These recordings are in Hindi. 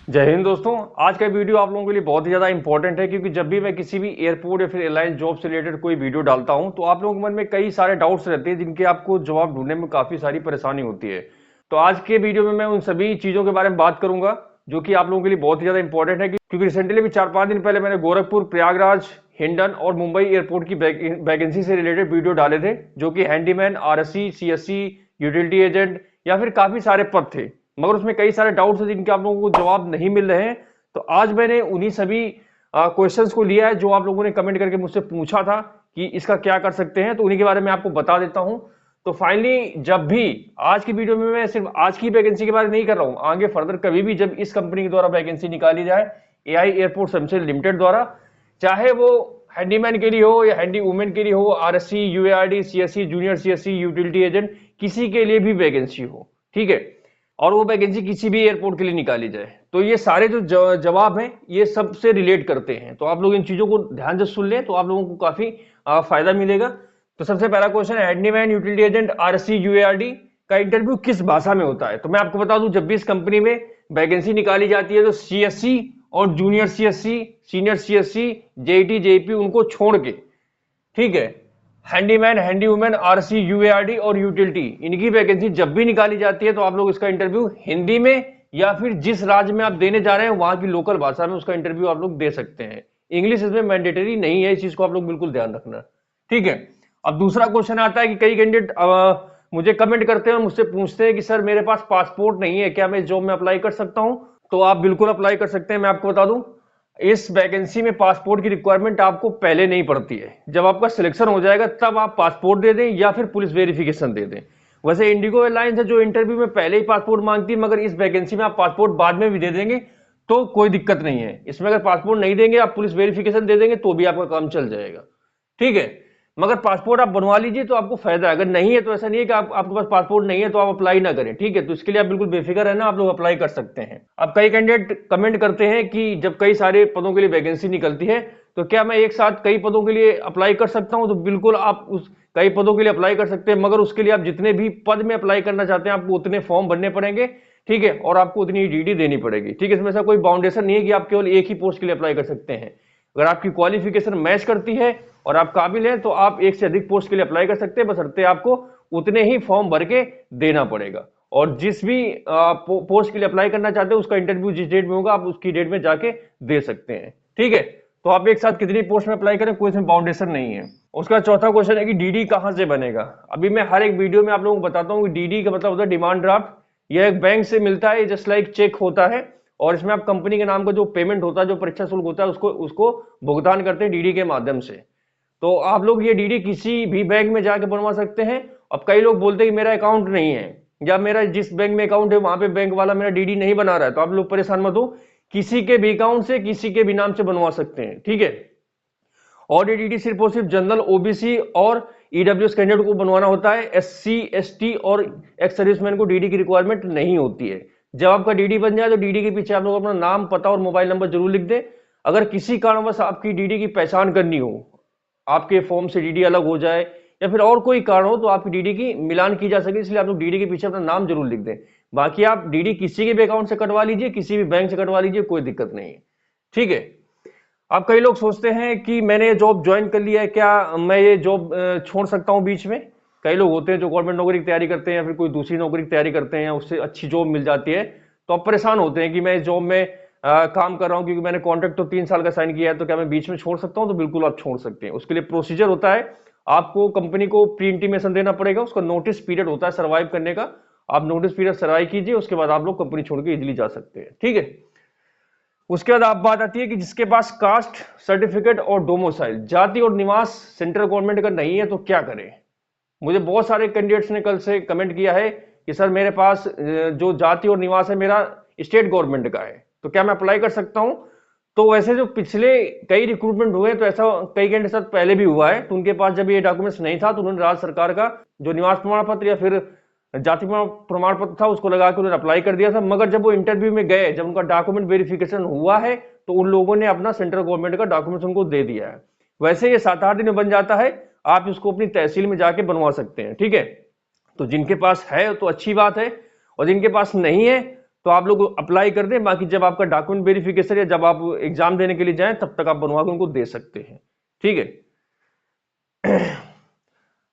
जय हिंद दोस्तों। आज का वीडियो आप लोगों के लिए बहुत ही ज़्यादा इंपॉर्टेंट है, क्योंकि जब भी मैं किसी भी एयरपोर्ट या फिर एयरलाइन जॉब से रिलेटेड कोई वीडियो डालता हूं तो आप लोगों के मन में कई सारे डाउट्स रहते हैं जिनके आपको जवाब ढूंढने में काफ़ी सारी परेशानी होती है। तो आज के वीडियो में मैं उन सभी चीज़ों के बारे में बात करूंगा जो कि आप लोगों के लिए बहुत ही ज़्यादा इंपॉर्टेंट है, क्योंकि रिसेंटली भी 4-5 दिन पहले मैंने गोरखपुर, प्रयागराज, हिंडन और मुंबई एयरपोर्ट की वैकेंसी से रिलेटेड वीडियो डाले थे, जो कि handyman, RSC, CSC, utility agent या फिर काफ़ी सारे पद थे। मगर उसमें कई सारे डाउट्स हैं जिनके आप लोगों को जवाब नहीं मिल रहे हैं। तो आज मैंने उन्हीं सभी क्वेश्चंस को लिया है जो आप लोगों ने कमेंट करके मुझसे पूछा था कि इसका क्या कर सकते हैं, तो उन्हीं के बारे में आपको बता देता हूं। तो फाइनली जब भी आज की वीडियो में मैं सिर्फ आज की वैकेंसी के बारे में नहीं कर रहा हूं, आगे फर्दर कभी भी जब इस कंपनी के द्वारा वैकेंसी निकाली जाए एआई एयरपोर्ट सर्विसेज लिमिटेड द्वारा, चाहे वो हैंडीमैन के लिए हो या हैंडी वुमेन के लिए हो, RSC, UARD, CSC, junior CSC, utility agent, किसी के लिए भी वैकेंसी हो, ठीक है, और वो वैकेंसी किसी भी एयरपोर्ट के लिए निकाली जाए, तो ये सारे जो जवाब हैं ये सबसे रिलेट करते हैं। तो आप लोग इन चीजों को ध्यान से सुन लें तो आप लोगों को काफी फायदा मिलेगा। तो सबसे पहला क्वेश्चन है, हैंडीमैन, यूटिलिटी एजेंट, आरएससी, यूएआरडी का इंटरव्यू किस भाषा में होता है? तो मैं आपको बता दूं, जब भी इस कंपनी में वैकेंसी निकाली जाती है तो सीएससी और junior CSC, senior CSC, JET, JEP उनको छोड़ के, ठीक है, handyman, handy women, RC, UARD और यूटिलिटी, इनकी वैकेंसी जब भी निकाली जाती है तो आप लोग इसका इंटरव्यू हिंदी में या फिर जिस राज्य में आप देने जा रहे हैं वहां की लोकल भाषा में उसका इंटरव्यू आप लोग दे सकते हैं। इंग्लिश इसमें मैंडेटरी नहीं है, इस चीज को आप लोग बिल्कुल ध्यान रखना, ठीक है। अब दूसरा क्वेश्चन आता है कि कई कैंडिडेट मुझे कमेंट करते हैं, मुझसे पूछते हैं कि सर मेरे पास पासपोर्ट नहीं है, क्या मैं जॉब में अप्लाई कर सकता हूं? तो आप बिल्कुल अप्लाई कर सकते हैं। मैं आपको बता दूं, इस वैकेंसी में पासपोर्ट की रिक्वायरमेंट आपको पहले नहीं पड़ती है। जब आपका सिलेक्शन हो जाएगा तब आप पासपोर्ट दे दें या फिर पुलिस वेरिफिकेशन दे दें। वैसे इंडिगो एयरलाइंस है जो इंटरव्यू में पहले ही पासपोर्ट मांगती है, मगर इस वैकेंसी में आप पासपोर्ट बाद में भी दे देंगे तो कोई दिक्कत नहीं है। इसमें अगर पासपोर्ट नहीं देंगे, आप पुलिस वेरिफिकेशन दे देंगे तो भी आपका काम चल जाएगा, ठीक है। मगर पासपोर्ट आप बनवा लीजिए तो आपको फायदा है। अगर नहीं है तो ऐसा नहीं है कि आपके पास पासपोर्ट नहीं है तो आप अप्लाई ना करें, ठीक है। तो इसके लिए आप बिल्कुल बेफिक्र है ना, आप लोग अप्लाई कर सकते हैं। अब कई कैंडिडेट कमेंट करते हैं कि जब कई सारे पदों के लिए वैकेंसी निकलती है तो क्या मैं एक साथ कई पदों के लिए अप्लाई कर सकता हूं? तो बिल्कुल आप उस कई पदों के लिए अप्लाई कर सकते हैं, मगर उसके लिए आप जितने भी पद में अप्लाई करना चाहते हैं आपको उतने फॉर्म भरने पड़ेंगे, ठीक है, और आपको उतनी डीडी देनी पड़ेगी, ठीक है। इसमें ऐसा कोई बाउंडेशन नहीं है कि आप केवल एक ही पोस्ट के लिए अप्लाई कर सकते हैं। अगर आपकी क्वालिफिकेशन मैच करती है और आप काबिल हैं तो आप एक से अधिक पोस्ट के लिए अप्लाई कर सकते हैं, बशर्ते आपको उतने ही फॉर्म भर के देना पड़ेगा। और जिस भी पोस्ट के लिए अप्लाई करना चाहते हैं उसका इंटरव्यू जिस डेट में होगा आप उसकी डेट में जाके दे सकते हैं, ठीक है। तो आप एक साथ कितनी पोस्ट में अप्लाई करें, कोई इसमें बाउंडेशन नहीं है। उसका चौथा क्वेश्चन है कि डीडी कहां से बनेगा? अभी मैं हर एक वीडियो में आप लोगों को बताता हूं कि डीडी का मतलब होता है डिमांड ड्राफ्ट। यह एक बैंक से मिलता है, जस्ट लाइक चेक होता है, और इसमें आप कंपनी के नाम का जो पेमेंट होता है, जो परीक्षा शुल्क होता है, उसको उसको भुगतान करते हैं डीडी के माध्यम से। तो आप लोग ये डीडी किसी भी बैंक में जाके बनवा सकते हैं। अब कई लोग बोलते हैं कि मेरा अकाउंट नहीं है या मेरा जिस बैंक में अकाउंट है वहां पे बैंक वाला मेरा डीडी नहीं बना रहा है, तो आप लोग परेशान मत हो, किसी के भी अकाउंट से किसी के भी नाम से बनवा सकते हैं, ठीक है। और ये डीडी सिर्फ और सिर्फ जनरल, ओबीसी और ईडब्ल्यूएस कैंडिडेट को बनवाना होता है। एससी, एसटी और एक्स सर्विसमैन को डीडी की रिक्वायरमेंट नहीं होती है। जब आपका डीडी बन जाए तो डीडी के पीछे आप लोग अपना नाम, पता और मोबाइल नंबर जरूर लिख दें। अगर किसी कारणवश आपकी डीडी की पहचान करनी हो, आपके फॉर्म से डीडी अलग हो जाए या फिर और कोई कारण हो तो आपकी डीडी की मिलान की जा सके, इसलिए आप लोग डीडी के पीछे अपना नाम जरूर लिख दें। बाकी आप डीडी किसी के भी अकाउंट से कटवा लीजिए, किसी भी बैंक से कटवा लीजिए, कोई दिक्कत नहीं है, ठीक है। अब कई लोग सोचते हैं कि मैंने ये जॉब ज्वाइन कर लिया है, क्या मैं ये जॉब छोड़ सकता हूं बीच में? कई लोग होते हैं जो गवर्नमेंट नौकरी की तैयारी करते हैं या फिर कोई दूसरी नौकरी की तैयारी करते हैं, उससे अच्छी जॉब मिल जाती है तो अब परेशान होते हैं कि मैं इस जॉब में काम कर रहा हूं क्योंकि मैंने कॉन्ट्रैक्ट तो 3 साल का साइन किया है, तो क्या मैं बीच में छोड़ सकता हूं? तो बिल्कुल आप छोड़ सकते हैं। उसके लिए प्रोसीजर होता है, आपको कंपनी को प्री इंटीमेशन देना पड़ेगा, उसका नोटिस पीरियड होता है सर्वाइव करने का। आप नोटिस पीरियड सर्वाइव कीजिए, उसके बाद आप लोग कंपनी छोड़ के इजिली जा सकते हैं, ठीक है। उसके बाद आप बात आती है कि जिसके पास कास्ट सर्टिफिकेट और डोमिसाइल, जाति और निवास सेंट्रल गवर्नमेंट का नहीं है तो क्या करें? मुझे बहुत सारे कैंडिडेट्स ने कल से कमेंट किया है कि सर मेरे पास जो जाति और निवास है मेरा स्टेट गवर्नमेंट का है, तो क्या मैं अप्लाई कर सकता हूं? तो वैसे जो पिछले कई रिक्रूटमेंट हुए तो ऐसा कई कैंडिडेट के साथ पहले भी हुआ है, तो उनके पास जब ये डॉक्यूमेंट्स नहीं था तो उन्होंने राज्य सरकार का जो निवास प्रमाण पत्र या फिर जाति प्रमाण पत्र था उसको लगा के उन्होंने अप्लाई कर दिया था। मगर जब वो इंटरव्यू में गए, जब उनका डॉक्यूमेंट वेरिफिकेशन हुआ है तो उन लोगों ने अपना सेंट्रल गवर्नमेंट का डॉक्यूमेंट उनको दे दिया है। वैसे ये 7-8 दिन में बन जाता है, आप इसको अपनी तहसील में जाके बनवा सकते हैं, ठीक है। तो जिनके पास है तो अच्छी बात है, और जिनके पास नहीं है तो आप लोग अप्लाई कर दें। बाकी जब आपका डॉक्यूमेंट वेरिफिकेशन या जब आप एग्जाम देने के लिए जाएं तब तक आप बनवा के उनको दे सकते हैं। ठीक है।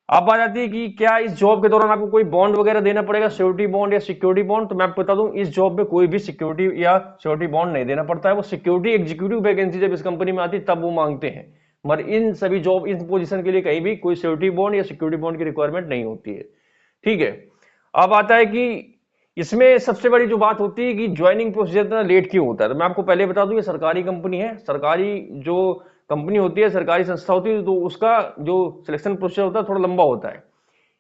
अब आ जाती है कि क्या इस जॉब के दौरान आपको कोई बॉन्ड वगैरह देना पड़ेगा, श्योरिटी बॉन्ड या सिक्योरिटी बॉन्ड। तो मैं आपको बता दूं, इस जॉब में कोई भी सिक्योरिटी या श्योरिटी बॉन्ड नहीं देना पड़ता है। वो सिक्योरिटी एग्जीक्यूटिव वैकेंसी जब इस कंपनी में आती है तब वो मांगते हैं, मगर इन सभी जॉब इन पोजीशन के लिए कहीं भी कोई श्योरिटी बॉन्ड या सिक्योरिटी बॉन्ड की रिक्वायरमेंट नहीं होती है। ठीक है। अब आता है कि इसमें सबसे बड़ी जो बात होती है कि ज्वाइनिंग प्रोसीजर इतना लेट क्यों होता है। तो मैं आपको पहले बता दूं, ये सरकारी कंपनी है। सरकारी जो कंपनी होती है, सरकारी संस्था होती है, तो उसका जो सिलेक्शन प्रोसीजर होता है थोड़ा लंबा होता है।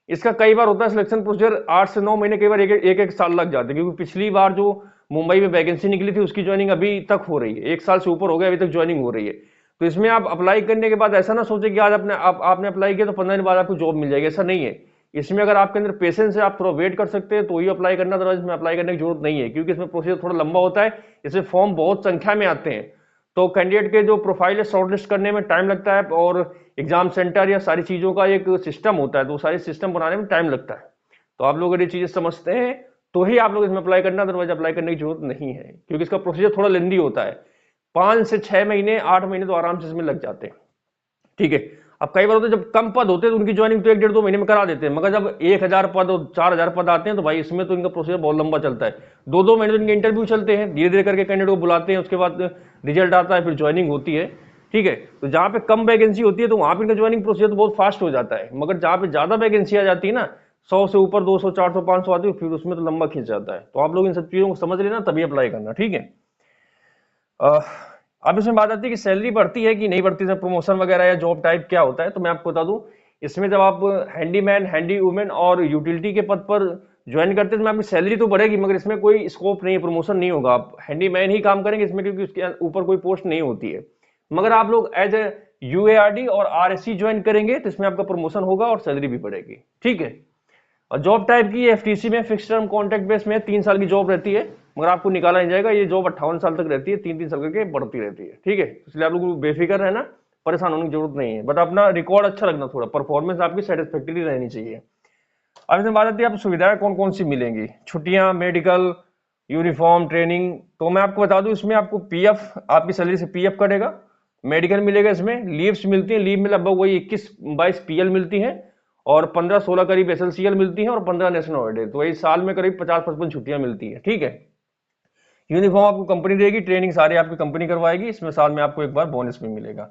इसका कई बार होता है सिलेक्शन प्रोसीजर 8 से 9 महीने, कई बार एक साल लग जाते हैं। क्योंकि पिछली बार जो मुंबई में वैकेंसी निकली थी उसकी ज्वाइनिंग अभी तक हो रही है, 1 साल से ऊपर हो गया, अभी तक ज्वाइनिंग हो रही है। तो इसमें आप अप्लाई करने के बाद ऐसा ना सोचे कि आज आपने अप्लाई किया तो 15 दिन बाद आपको जॉब मिल जाएगी, ऐसा नहीं है। इसमें अगर आपके अंदर पेशेंस है, आप थोड़ा वेट कर सकते हैं तो ही अप्लाई करना, अदरवाइज इसमें अप्लाई करने की जरूरत नहीं है। क्योंकि इसमें प्रोसीजर थोड़ा लंबा होता है, इसमें फॉर्म बहुत संख्या में आते हैं, तो कैंडिडेट के जो प्रोफाइल है शॉर्टलिस्ट करने में टाइम लगता है, और एग्जाम सेंटर या सारी चीजों का एक सिस्टम होता है, तो सारे सिस्टम बनाने में टाइम लगता है। तो आप लोग अगर ये चीजें समझते हैं तो ही आप लोग इसमें अप्लाई करना, अदरवाइज अप्लाई करने की जरूरत नहीं है। क्योंकि इसका प्रोसीजर थोड़ा लेंदी होता है, 5 से 6 महीने 8 महीने तो आराम से इसमें लग जाते हैं। ठीक है। अब कई बार होते हैं जब कम पद होते हैं तो उनकी ज्वाइनिंग तो 1 डेढ़ 2 महीने में करा देते हैं, मगर जब 1000 पद और 4000 पद आते हैं तो भाई इसमें तो इनका प्रोसीजर बहुत लंबा चलता है। 2 महीने तो इनके इंटरव्यू चलते हैं, धीरे धीरे करके कैंडिडेट को बुलाते हैं, उसके बाद रिजल्ट आता है, फिर ज्वाइनिंग होती है। ठीक है। तो जहां पे कम वैकेंसी होती है तो वहां पे इनका ज्वाइनिंग प्रोसीजर तो बहुत फास्ट हो जाता है, मगर जहां पे ज्यादा वैकेंसी आ जाती है ना, 100 से ऊपर 200 400 500 आती है, फिर उसमें तो लंबा खींच जाता है। तो आप लोग इन सब चीजों को समझ लेना तभी अप्लाई करना। ठीक है। अब इसमें बात आती है कि सैलरी बढ़ती है कि नहीं बढ़ती, जब प्रमोशन वगैरह या जॉब टाइप क्या होता है। तो मैं आपको बता दूं, इसमें जब आप हैंडीमैन, हैंडी वुमेन और यूटिलिटी के पद पर ज्वाइन करते हैं तो आपकी सैलरी तो बढ़ेगी, मगर इसमें कोई स्कोप नहीं है, प्रमोशन नहीं होगा। आप हैंडीमैन ही काम करेंगे इसमें, क्योंकि उसके ऊपर कोई पोस्ट नहीं होती है। मगर आप लोग एज ए यूएआरडी और आरएससी ज्वाइन करेंगे तो इसमें आपका प्रमोशन होगा और सैलरी भी बढ़ेगी। ठीक है। और जॉब टाइप की एफटीसी में फिक्स टर्म कॉन्ट्रैक्ट बेस में 3 साल की जॉब रहती है, मगर आपको निकाला नहीं जाएगा। ये जॉब 58 साल तक रहती है, 3-3 साल करके बढ़ती रहती है। ठीक है। इसलिए आप लोग बेफिक्र रहना, परेशान होने की जरूरत नहीं है, बट अपना रिकॉर्ड अच्छा रखना, थोड़ा परफॉर्मेंस आपकी सेटिस्फैक्टरी रहनी चाहिए। अब इसमें बात आती है आपको सुविधाएं कौन कौन सी मिलेंगी, छुट्टियां, मेडिकल, यूनिफॉर्म, ट्रेनिंग। तो मैं आपको बता दूं, इसमें आपको पीएफ, आपकी सैलरी से पीएफ कटेगा, मेडिकल मिलेगा, इसमें लीव्स मिलती है, लीव में लगभग वही 21-22 पीएल मिलती है, और 15-16 करीब एसएलसीएल मिलती है, और 15 नेशनल हॉलिडे। तो वही साल में करीब 50-55 छुट्टियां मिलती है। ठीक है। यूनिफॉर्म आपको कंपनी देगी, ट्रेनिंग सारी आपकी कंपनी करवाएगी, इसमें साल में आपको एक बार बोनस भी मिलेगा।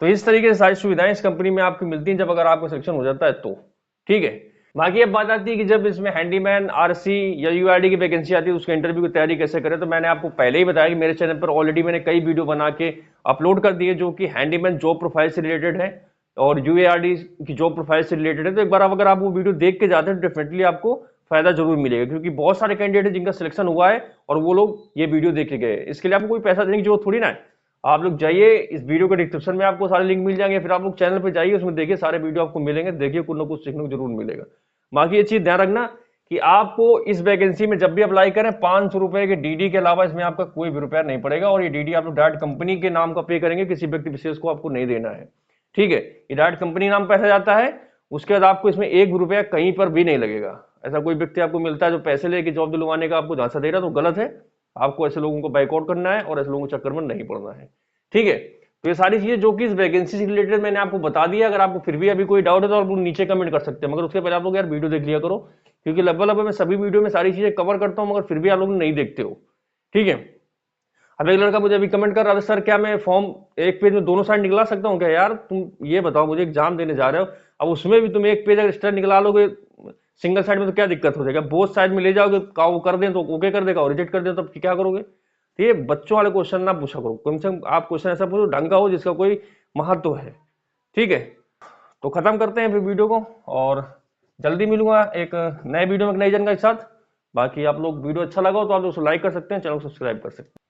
तो इस तरीके से सारी सुविधाएं इस कंपनी में आपको मिलती हैं, जब अगर आपको सिलेक्शन हो जाता है तो। ठीक है। बाकी अब बात आती है कि जब इसमें हैंडीमैन, आरसी या यूआरडी की वैकेंसी आती है, उसके इंटरव्यू की तैयारी कैसे करें। तो मैंने आपको पहले ही बताया कि मेरे चैनल पर ऑलरेडी मैंने कई वीडियो बना के अपलोड कर दिए, जो कि हैंडीमैन जॉब प्रोफाइल से रिलेटेड है और यूएआरडी की जॉब प्रोफाइल से रिलेटेड है। तो एक बार अगर आप वो वीडियो देख के जाते हैं तो डेफिनेटली आपको फायदा जरूर मिलेगा, क्योंकि बहुत सारे कैंडिडेट हैं जिनका सिलेक्शन हुआ है और वो लोग ये वीडियो देख के गए। इसके लिए आपको कोई पैसा देने की जरूरत थोड़ी ना है। आप लोग जाइए, इस वीडियो के डिस्क्रिप्शन में आपको सारे लिंक मिल जाएंगे, फिर आप लोग चैनल पे जाइए, उसमें देखिए, सारे वीडियो आपको मिलेंगे, देखिए, कुछ ना कुछ सीखने को जरूर मिलेगा। बाकी ये चीज ध्यान रखना कि आपको इस वैकेंसी में जब भी अप्लाई करें, 500 रुपए के डीडी के अलावा इसमें आपका कोई भी रुपया नहीं पड़ेगा, और ये डीडी आप लोग डायरेक्ट कंपनी के नाम का पे करेंगे, किसी व्यक्ति विशेष को आपको नहीं देना है। ठीक है। ये डायरेक्ट कंपनी नाम पैसा जाता है, उसके बाद आपको इसमें 1 भी रुपया कहीं पर भी नहीं लगेगा। ऐसा कोई व्यक्ति आपको मिलता है जो पैसे लेके जॉब दिलवाने का आपको झांसा दे रहा है, तो गलत है। आपको ऐसे लोगों को बैकआउट करना है और ऐसे लोगों के चक्कर में नहीं पड़ना है। ठीक है। तो ये सारी चीजें जो कि इस वैकेंसी से रिलेटेड मैंने आपको बता दिया। अगर आपको फिर भी अभी कोई डाउट है तो आप लोग नीचे कमेंट कर सकते हैं, मगर उसके पहले आप लोग यार वीडियो देख लिया करो, क्योंकि लगभग मैं सभी वीडियो में सारी चीजें कवर करता हूं, मगर फिर भी आप लोग नहीं देखते हो। ठीक है। अब एक लड़का मुझे अभी कमेंट कर रहा था, सर क्या मैं फॉर्म एक पेज में दोनों साइड निकला सकता हूँ क्या। यार तुम ये बताओ, मुझे एग्जाम देने जा रहे हो, अब उसमें भी तुम एक पेज अगर एक्स्ट्रा निकला लोगे सिंगल साइड में, तो क्या दिक्कत हो जाएगा। बोथ साइड में ले जाओगे, वो कर दें तो ओके कर देगा, और रिजेक्ट कर दे तो क्या करोगे। तो ये बच्चों वाले क्वेश्चन ना पूछा करो, कम से कम आप क्वेश्चन ऐसा पूछो ढंग का हो, जिसका कोई महत्व है। ठीक है। तो खत्म करते हैं फिर वीडियो को, और जल्दी मिलूंगा एक नए वीडियो में एक नई जानकारी के साथ। बाकी आप लोग वीडियो अच्छा लगा हो तो आप लोग लाइक कर सकते हैं, चैनल को सब्सक्राइब कर सकते हैं।